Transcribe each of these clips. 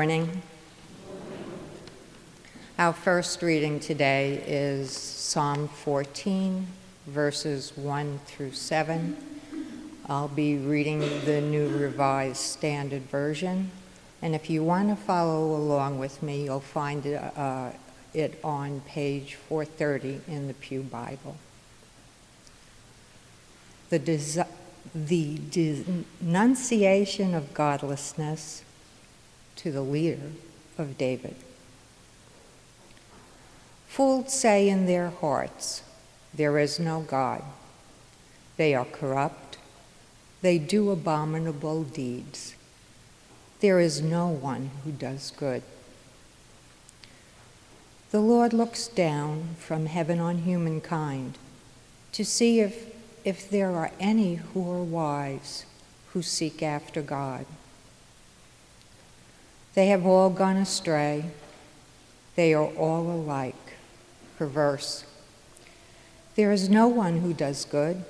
morning. Our first reading today is Psalm 14, verses 1 through 7. I'll be reading the New Revised Standard Version, and if you want to follow along with me, you'll find it on page 430 in the Pew Bible. The denunciation of godlessness to the leader of David. Fools say in their hearts, "There is no God." They are corrupt. They do abominable deeds. There is no one who does good. The Lord looks down from heaven on humankind to see if there are any who are wise, who seek after God. They have all gone astray. They are all alike, perverse. There is no one who does good,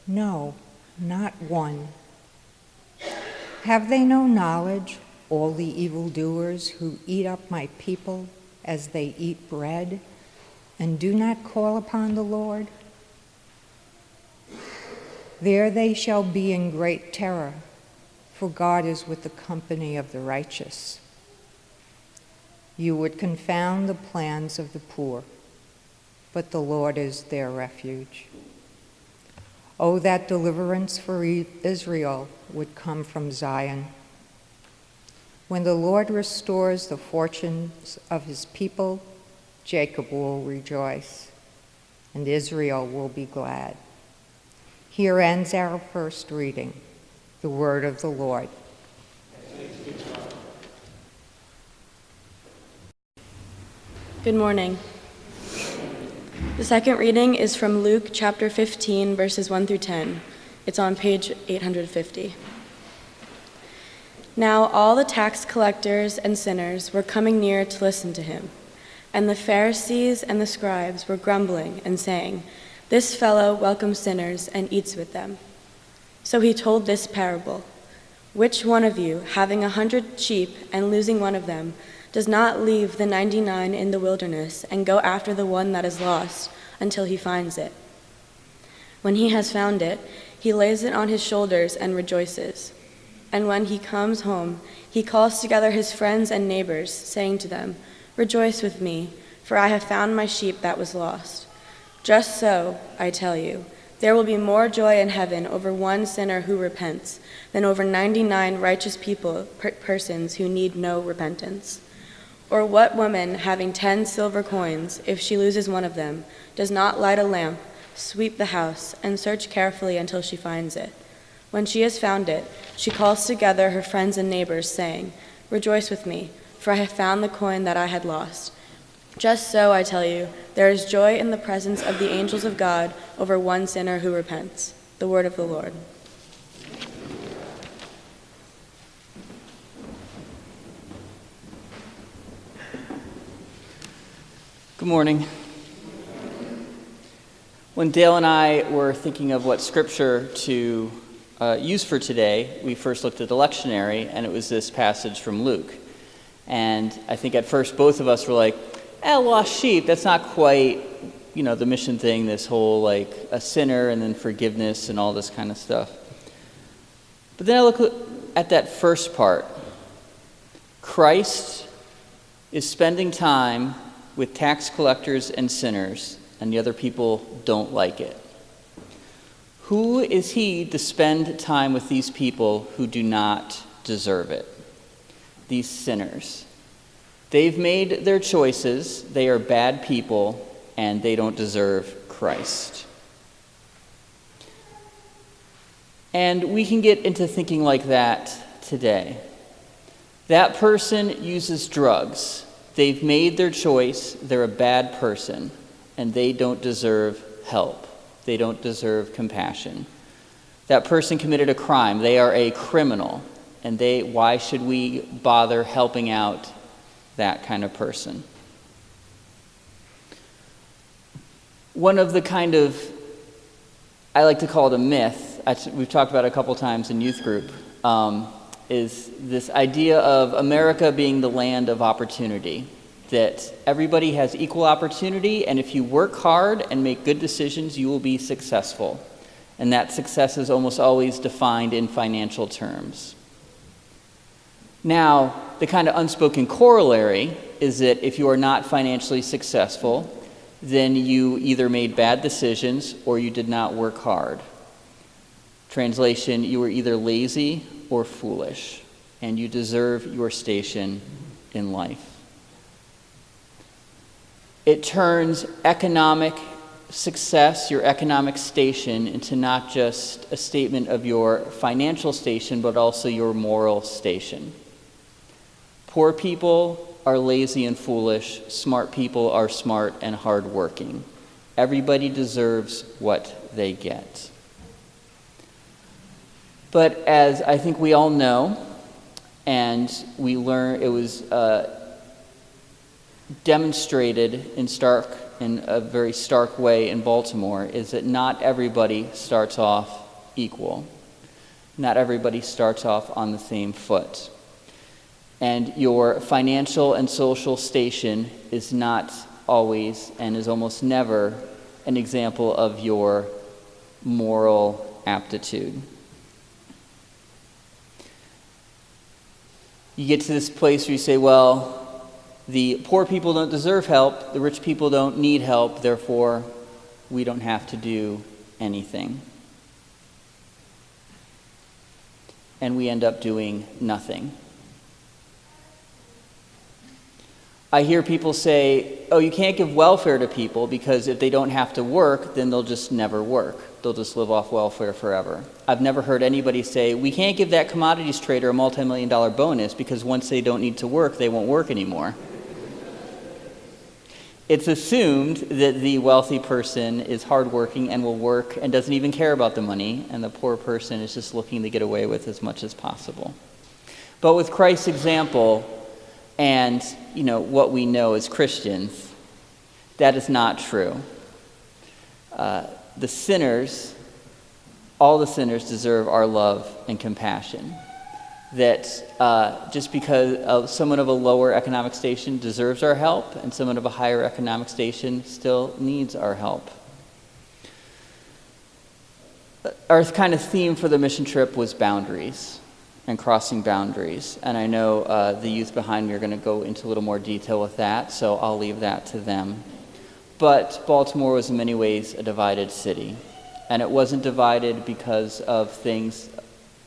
no, not one. Have they no knowledge, all the evildoers who eat up my people as they eat bread, and do not call upon the Lord? There they shall be in great terror, for God is with the company of the righteous. You would confound the plans of the poor, but the Lord is their refuge. Oh, that deliverance for Israel would come from Zion. When the Lord restores the fortunes of his people, Jacob will rejoice, and Israel will be glad. Here ends our first reading, the word of the Lord. Good morning. The second reading is from Luke chapter 15, verses 1 through 10. It's on page 850. Now all the tax collectors and sinners were coming near to listen to him, and the Pharisees and the scribes were grumbling and saying, "This fellow welcomes sinners and eats with them." So he told this parable. Which one of you, having 100 sheep and losing one of them, does not leave the 99 in the wilderness and go after the one that is lost until he finds it? When he has found it, he lays it on his shoulders and rejoices. And when he comes home, he calls together his friends and neighbors, saying to them, "Rejoice with me, for I have found my sheep that was lost." Just so, I tell you, there will be more joy in heaven over one sinner who repents than over 99 righteous persons who need no repentance. Or what woman, having 10 silver coins, if she loses one of them, does not light a lamp, sweep the house, and search carefully until she finds it? When she has found it, she calls together her friends and neighbors, saying, "Rejoice with me, for I have found the coin that I had lost." Just so, I tell you, there is joy in the presence of the angels of God over one sinner who repents. The word of the Lord. Good morning. When Dale and I were thinking of what scripture to use for today, we first looked at the lectionary, and it was this passage from Luke. And I think at first both of us were like, lost sheep, that's not quite, the mission thing, this whole like a sinner and then forgiveness and all this kind of stuff. But then I look at that first part. Christ is spending time with tax collectors and sinners, and the other people don't like it. Who is he to spend time with these people who do not deserve it? These sinners. They've made their choices, they are bad people, and they don't deserve Christ. And we can get into thinking like that today. That person uses drugs. They've made their choice, they're a bad person, and they don't deserve help. They don't deserve compassion. That person committed a crime, they are a criminal, and why should we bother helping out that kind of person? One of the kind of, I like to call it a myth, we've talked about it a couple times in youth group, is this idea of America being the land of opportunity, that everybody has equal opportunity, and if you work hard and make good decisions, you will be successful. And that success is almost always defined in financial terms. Now, the kind of unspoken corollary is that if you are not financially successful, then you either made bad decisions or you did not work hard. Translation, you were either lazy or foolish, and you deserve your station in life. It turns economic success, your economic station, into not just a statement of your financial station, but also your moral station. Poor people are lazy and foolish. Smart people are smart and hardworking. Everybody deserves what they get. But as I think we all know, and we learn, it was demonstrated in a very stark way in Baltimore, is that not everybody starts off equal. Not everybody starts off on the same foot. And your financial and social station is not always, and is almost never, an example of your moral aptitude. You get to this place where you say, well, the poor people don't deserve help, the rich people don't need help, therefore we don't have to do anything. And we end up doing nothing. I hear people say, oh, you can't give welfare to people because if they don't have to work, then they'll just never work. They'll just live off welfare forever. I've never heard anybody say, we can't give that commodities trader a multi-million-dollar bonus because once they don't need to work, they won't work anymore. It's assumed that the wealthy person is hardworking and will work and doesn't even care about the money, and the poor person is just looking to get away with as much as possible. But with Christ's example, and what we know as Christians, that is not true. The sinners, all the sinners deserve our love and compassion. That just because someone of a lower economic station deserves our help, and someone of a higher economic station still needs our help. Our kind of theme for the mission trip was boundaries and crossing boundaries. And I know the youth behind me are going to go into a little more detail with that, so I'll leave that to them. But Baltimore was in many ways a divided city. And it wasn't divided because of things,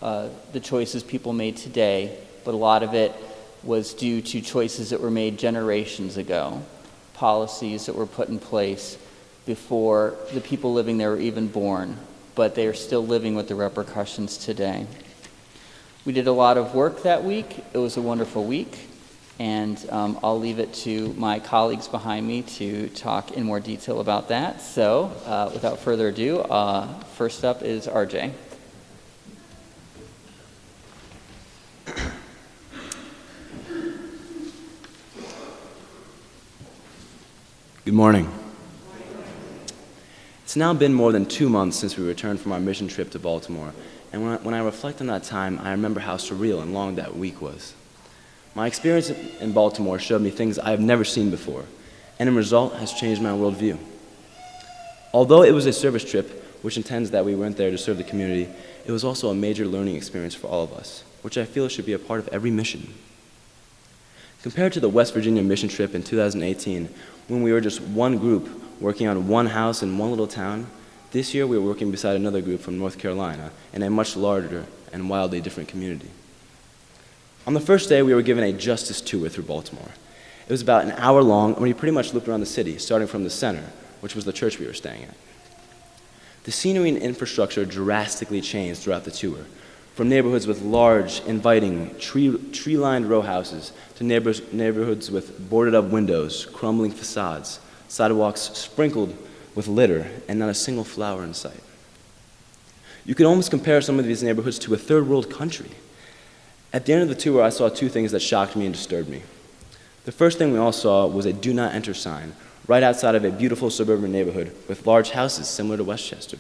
the choices people made today, but a lot of it was due to choices that were made generations ago, policies that were put in place before the people living there were even born, but they are still living with the repercussions today. We did a lot of work that week. It was a wonderful week, and I'll leave it to my colleagues behind me to talk in more detail about that. So, without further ado, first up is RJ. Good morning. It's now been more than 2 months since we returned from our mission trip to Baltimore, and when I reflect on that time, I remember how surreal and long that week was. My experience in Baltimore showed me things I have never seen before, and in result has changed my worldview. Although it was a service trip, which intends that we went there to serve the community, it was also a major learning experience for all of us, which I feel should be a part of every mission. Compared to the West Virginia mission trip in 2018, when we were just one group working on one house in one little town, this year we were working beside another group from North Carolina in a much larger and wildly different community. On the first day, we were given a justice tour through Baltimore. It was about an hour long, and we pretty much looped around the city, starting from the center, which was the church we were staying at. The scenery and infrastructure drastically changed throughout the tour, from neighborhoods with large, inviting, tree-lined row houses to neighborhoods with boarded-up windows, crumbling facades, sidewalks sprinkled with litter, and not a single flower in sight. You could almost compare some of these neighborhoods to a third-world country. At the end of the tour, I saw two things that shocked me and disturbed me. The first thing we all saw was a "Do Not Enter" sign right outside of a beautiful suburban neighborhood with large houses similar to Westchester.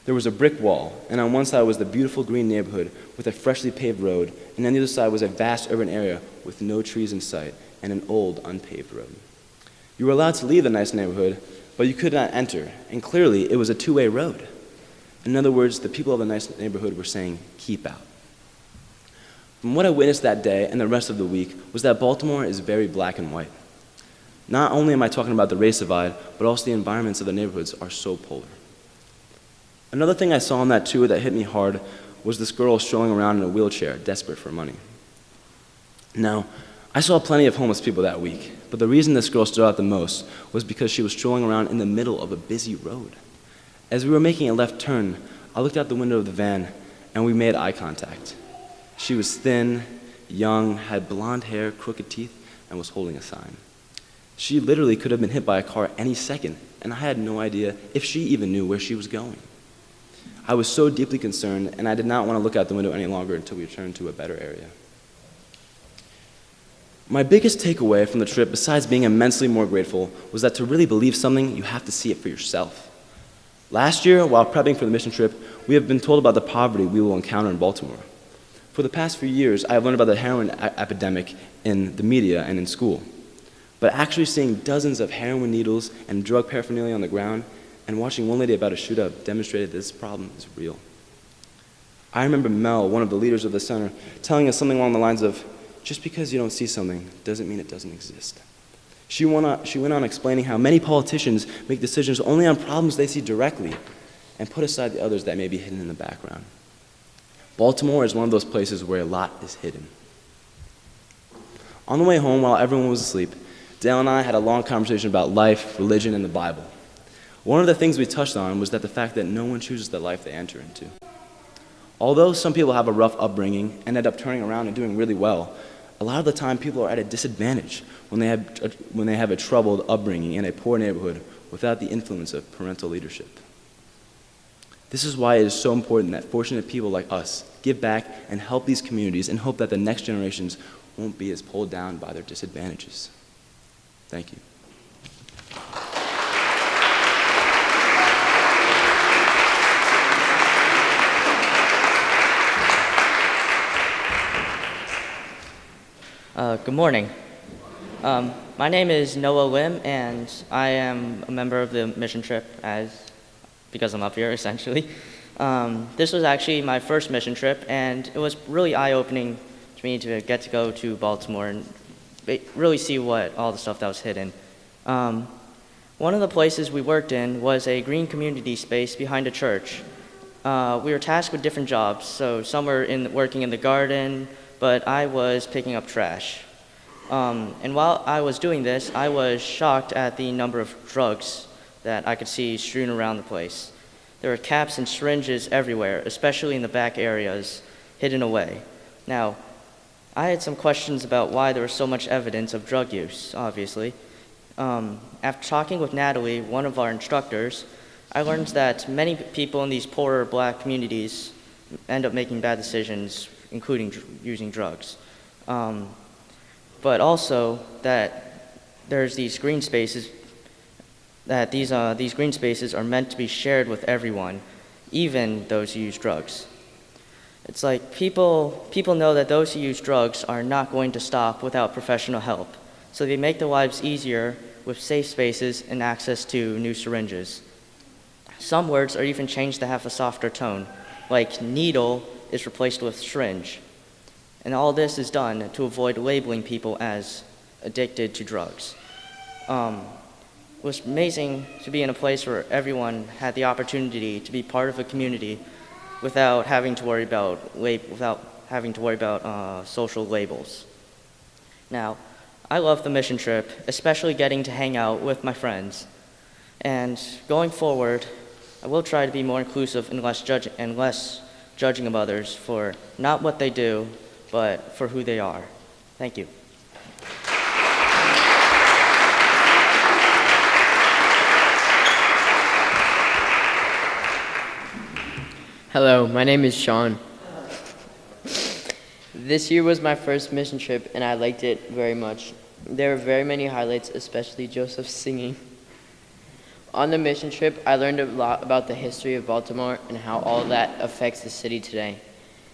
There was a brick wall, and on one side was the beautiful green neighborhood with a freshly paved road, and on the other side was a vast urban area with no trees in sight and an old, unpaved road. You were allowed to leave the nice neighborhood, but you could not enter, and clearly it was a two-way road. In other words, the people of the nice neighborhood were saying, "Keep out." From what I witnessed that day and the rest of the week was that Baltimore is very black and white. Not only am I talking about the race divide, but also the environments of the neighborhoods are so polar. Another thing I saw on that tour that hit me hard was this girl strolling around in a wheelchair, desperate for money. Now, I saw plenty of homeless people that week, but the reason this girl stood out the most was because she was strolling around in the middle of a busy road. As we were making a left turn, I looked out the window of the van, and we made eye contact. She was thin, young, had blonde hair, crooked teeth, and was holding a sign. She literally could have been hit by a car any second, and I had no idea if she even knew where she was going. I was so deeply concerned, and I did not want to look out the window any longer until we returned to a better area. My biggest takeaway from the trip, besides being immensely more grateful, was that to really believe something, you have to see it for yourself. Last year, while prepping for the mission trip, we have been told about the poverty we will encounter in Baltimore. For the past few years, I have learned about the heroin epidemic in the media and in school. But actually seeing dozens of heroin needles and drug paraphernalia on the ground and watching one lady about a shootout demonstrated this problem is real. I remember Mel, one of the leaders of the center, telling us something along the lines of, "Just because you don't see something doesn't mean it doesn't exist." She went on explaining how many politicians make decisions only on problems they see directly and put aside the others that may be hidden in the background. Baltimore is one of those places where a lot is hidden. On the way home, while everyone was asleep, Dale and I had a long conversation about life, religion, and the Bible. One of the things we touched on was that the fact that no one chooses the life they enter into. Although some people have a rough upbringing and end up turning around and doing really well, a lot of the time people are at a disadvantage when they have a troubled upbringing in a poor neighborhood without the influence of parental leadership. This is why it is so important that fortunate people like us give back and help these communities and hope that the next generations won't be as pulled down by their disadvantages. Thank you. Good morning. My name is Noah Lim, and I am a member of the mission trip because I'm up here, essentially. This was actually my first mission trip, and it was really eye-opening to me to get to go to Baltimore and really see what all the stuff that was hidden. One of the places we worked in was a green community space behind a church. We were tasked with different jobs, so some were working in the garden, but I was picking up trash. And while I was doing this, I was shocked at the number of drugs that I could see strewn around the place. There were caps and syringes everywhere, especially in the back areas, hidden away. Now, I had some questions about why there was so much evidence of drug use, obviously. After talking with Natalie, one of our instructors, I learned that many people in these poorer black communities end up making bad decisions, including using drugs. But also that there's these green spaces, that these green spaces are meant to be shared with everyone, even those who use drugs. It's like people know that those who use drugs are not going to stop without professional help, so they make their lives easier with safe spaces and access to new syringes. Some words are even changed to have a softer tone, like needle is replaced with syringe. And all this is done to avoid labeling people as addicted to drugs. It was amazing to be in a place where everyone had the opportunity to be part of a community without having to worry about social labels. Now, I love the mission trip, especially getting to hang out with my friends. And going forward, I will try to be more inclusive and less judging of others for not what they do, but for who they are. Thank you. Hello, my name is Sean. This year was my first mission trip, and I liked it very much. There were very many highlights, especially Joseph singing. On the mission trip, I learned a lot about the history of Baltimore and how all that affects the city today.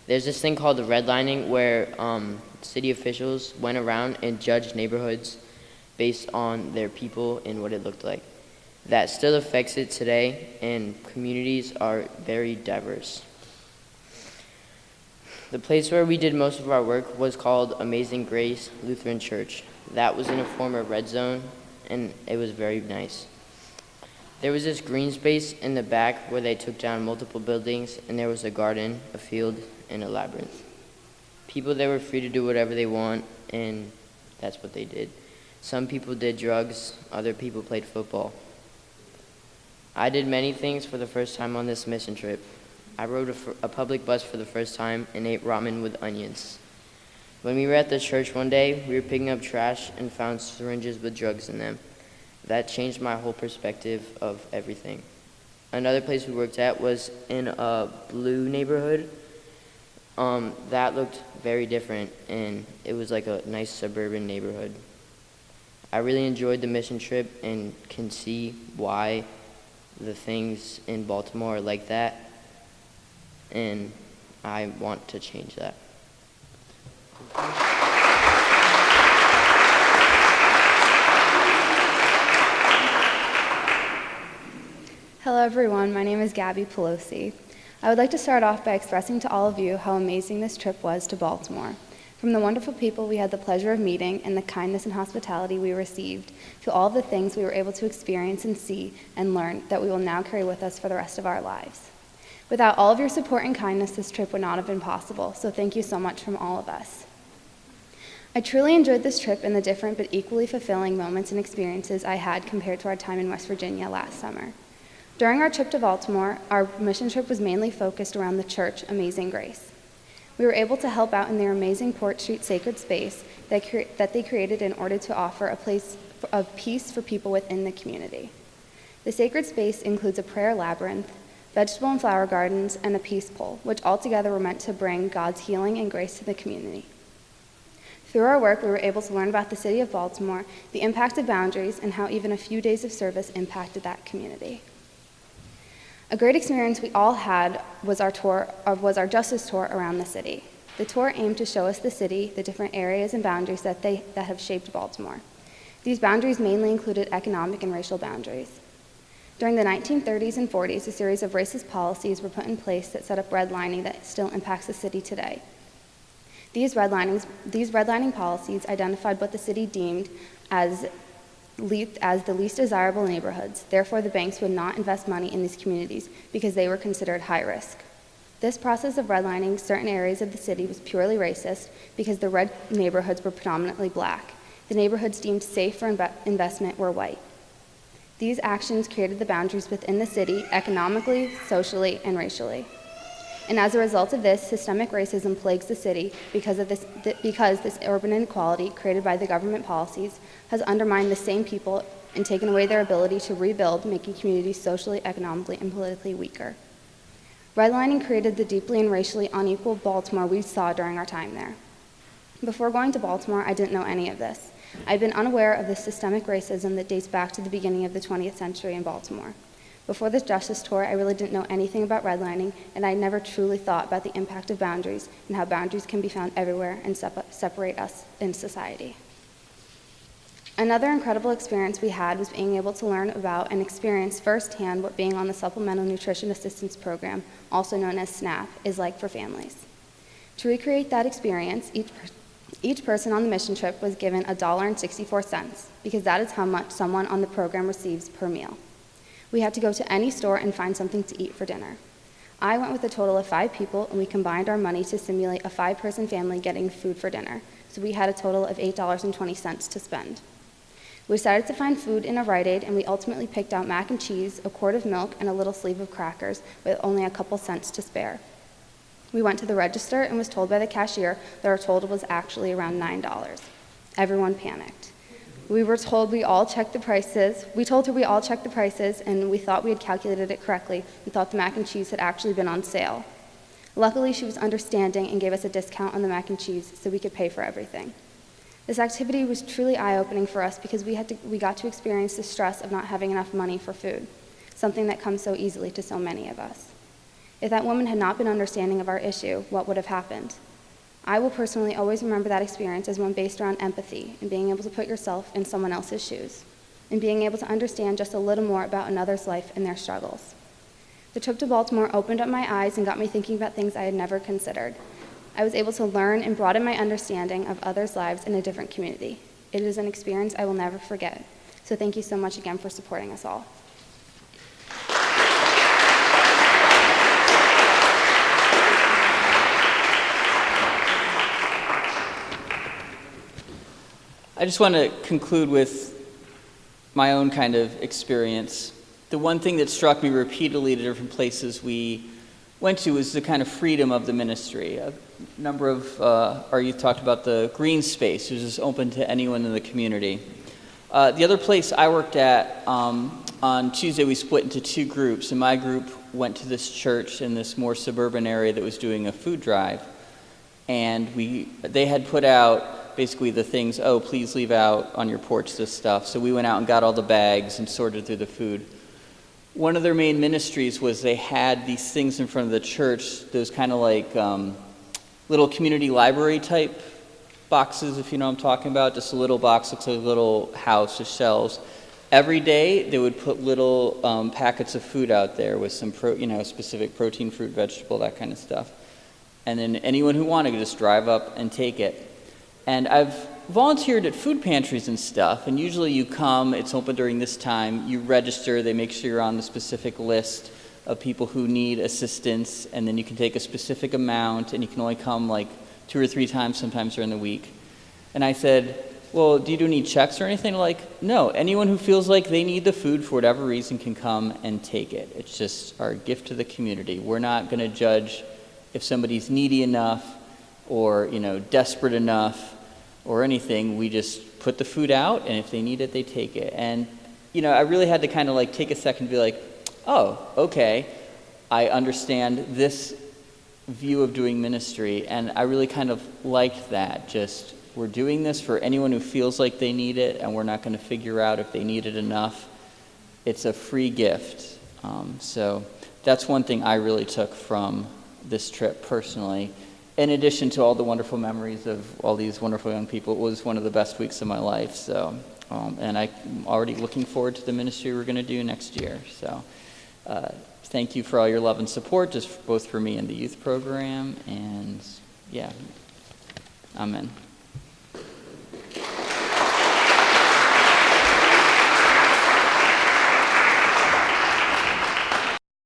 There's this thing called the redlining where city officials went around and judged neighborhoods based on their people and what it looked like. That still affects it today, and communities are very diverse. The place where we did most of our work was called Amazing Grace Lutheran Church. That was in a former red zone, and it was very nice. There was this green space in the back where they took down multiple buildings, and there was a garden, a field, and a labyrinth. People there were free to do whatever they want, and that's what they did. Some people did drugs, other people played football. I did many things for the first time on this mission trip. I rode a public bus for the first time and ate ramen with onions. When we were at the church one day, we were picking up trash and found syringes with drugs in them. That changed my whole perspective of everything. Another place we worked at was in a blue neighborhood. That looked very different, and it was like a nice suburban neighborhood. I really enjoyed the mission trip and can see why the things in Baltimore are like that, and I want to change that. Hello everyone, my name is Gabby Pelosi. I would like to start off by expressing to all of you how amazing this trip was to Baltimore. From the wonderful people we had the pleasure of meeting and the kindness and hospitality we received, to all of the things we were able to experience and see and learn that we will now carry with us for the rest of our lives. Without all of your support and kindness, this trip would not have been possible, so thank you so much from all of us. I truly enjoyed this trip and the different but equally fulfilling moments and experiences I had compared to our time in West Virginia last summer. During our trip to Baltimore, our mission trip was mainly focused around the church, Amazing Grace. We were able to help out in their amazing Port Street sacred space that they created in order to offer a place of peace for people within the community. The sacred space includes a prayer labyrinth, vegetable and flower gardens, and a peace pole, which altogether were meant to bring God's healing and grace to the community. Through our work, we were able to learn about the city of Baltimore, the impact of boundaries, and how even a few days of service impacted that community. A great experience we all had was our justice tour around the city. The tour aimed to show us the city, the different areas and boundaries that have shaped Baltimore. These boundaries mainly included economic and racial boundaries. During the 1930s and 40s, a series of racist policies were put in place that set up redlining that still impacts the city today. These redlining policies identified what the city deemed as the least desirable neighborhoods. Therefore, the banks would not invest money in these communities because they were considered high risk. This process of redlining certain areas of the city was purely racist because the red neighborhoods were predominantly black. The neighborhoods deemed safe for investment were white. These actions created the boundaries within the city economically, socially, and racially. And as a result of this, systemic racism plagues the city because this urban inequality created by the government policies has undermined the same people and taken away their ability to rebuild, making communities socially, economically, and politically weaker. Redlining created the deeply and racially unequal Baltimore we saw during our time there. Before going to Baltimore, I didn't know any of this. I'd been unaware of the systemic racism that dates back to the beginning of the 20th century in Baltimore. Before this justice tour, I really didn't know anything about redlining, and I never truly thought about the impact of boundaries and how boundaries can be found everywhere and separate us in society. Another incredible experience we had was being able to learn about and experience firsthand what being on the Supplemental Nutrition Assistance Program, also known as SNAP, is like for families. To recreate that experience, each person on the mission trip was given $1.64 because that is how much someone on the program receives per meal. We had to go to any store and find something to eat for dinner. I went with a total of 5 people, and we combined our money to simulate a 5-person family getting food for dinner, so we had a total of $8.20 to spend. We decided to find food in a Rite Aid, and we ultimately picked out mac and cheese, a quart of milk, and a little sleeve of crackers with only a couple cents to spare. We went to the register and was told by the cashier that our total was actually around $9. Everyone panicked. We were told we all checked the prices. We told her we all checked the prices, and we thought we had calculated it correctly and thought the mac and cheese had actually been on sale. Luckily, she was understanding and gave us a discount on the mac and cheese so we could pay for everything. This activity was truly eye-opening for us because we got to experience the stress of not having enough money for food, something that comes so easily to so many of us. If that woman had not been understanding of our issue, what would have happened? I will personally always remember that experience as one based around empathy and being able to put yourself in someone else's shoes, and being able to understand just a little more about another's life and their struggles. The trip to Baltimore opened up my eyes and got me thinking about things I had never considered. I was able to learn and broaden my understanding of others' lives in a different community. It is an experience I will never forget. So thank you so much again for supporting us all. I just want to conclude with my own kind of experience. The one thing that struck me repeatedly at different places we went to was the kind of freedom of the ministry. A number of our youth talked about the green space, which is open to anyone in the community. The other place I worked at, on Tuesday we split into two groups, and my group went to this church in this more suburban area that was doing a food drive. And they had put out basically the things, oh, please leave out on your porch this stuff. So we went out and got all the bags and sorted through the food. One of their main ministries was they had these things in front of the church, those kind of like little community library type boxes, if you know what I'm talking about. Just a little box, looks like a little house with shelves. Every day they would put little packets of food out there with some specific protein, fruit, vegetable, that kind of stuff. And then anyone who wanted could just drive up and take it. And I've volunteered at food pantries and stuff, and usually you come, it's open during this time, you register, they make sure you're on the specific list of people who need assistance, and then you can take a specific amount, and you can only come like 2 or 3 times sometimes during the week. And I said, well, do you do any checks or anything? Like, no, anyone who feels like they need the food for whatever reason can come and take it. It's just our gift to the community. We're not going to judge if somebody's needy enough or, desperate enough or anything. We just put the food out, and if they need it, they take it. And, I really had to kind of like take a second to be like, oh, okay, I understand this view of doing ministry, and I really kind of liked that. Just, we're doing this for anyone who feels like they need it, and we're not going to figure out if they need it enough. It's a free gift. So that's one thing I really took from this trip personally. In addition to all the wonderful memories of all these wonderful young people, it was one of the best weeks of my life. So, and I'm already looking forward to the ministry we're going to do next year. So, thank you for all your love and support, just both for me and the youth program. And yeah, amen.